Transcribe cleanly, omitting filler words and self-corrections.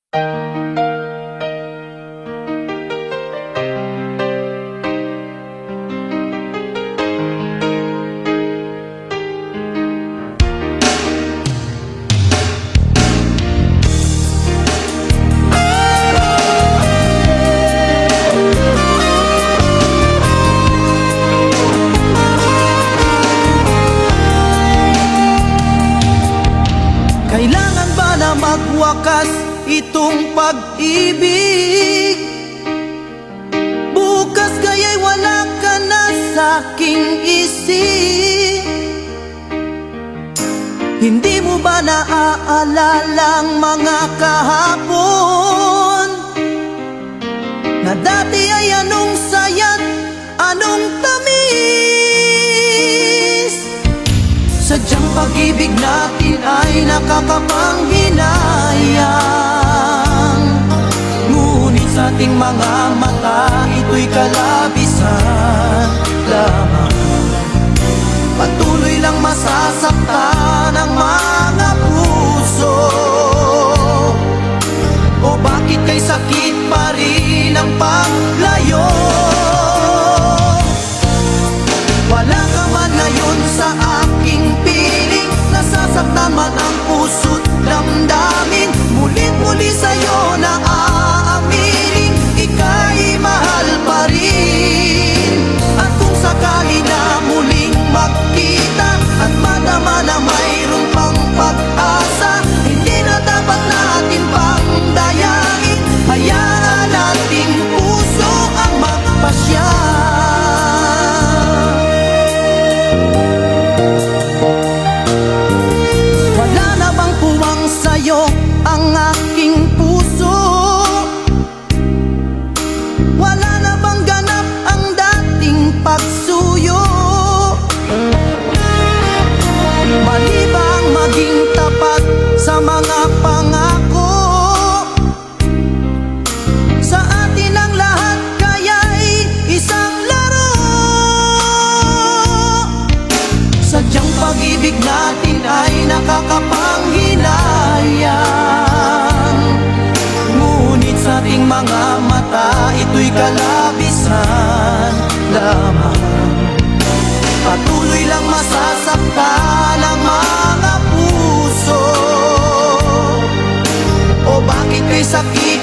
Kailangan ba na magwakas itong pag-ibig? Bukas kaya'y wala ka na sa'king isip. Hindi mo ba naaalala ang mga kahapon na dati ay anong saya't anong tamis? Sadyang pag-ibig natin ay nakakapanghinayang, ngunit sa ating mga mata ito'y kalabisan lamang. Patuloy lang masasaktan ang mga puso. O bakit kay sakit pa rin ang paglayo? Wala ka man ngayon sa aking piling, nasasaktan man ang puso't damdamin. Mulit-muli sa'yo na aaminin, ika'y mahal pa rin. At kung sakali na muling magkita at madama na mayroon pang pag-asa, hindi na dapat natin pang dayain. Hayaan nating puso ang magpasya. Wala na bang puwang sa'yo ang aking puso? Wala na bang ganap ang dating pagsuyo? Mali bang maging tapat sa mga pangako? Sa atin ang lahat kaya'y isang laro. Sadyang pag-ibig natin ay nakakapanghinayang, ngunit sa ating mga mata ito'y kalabisan lamang. Patuloy lang masasaktan ang mga puso. O bakit kay sakit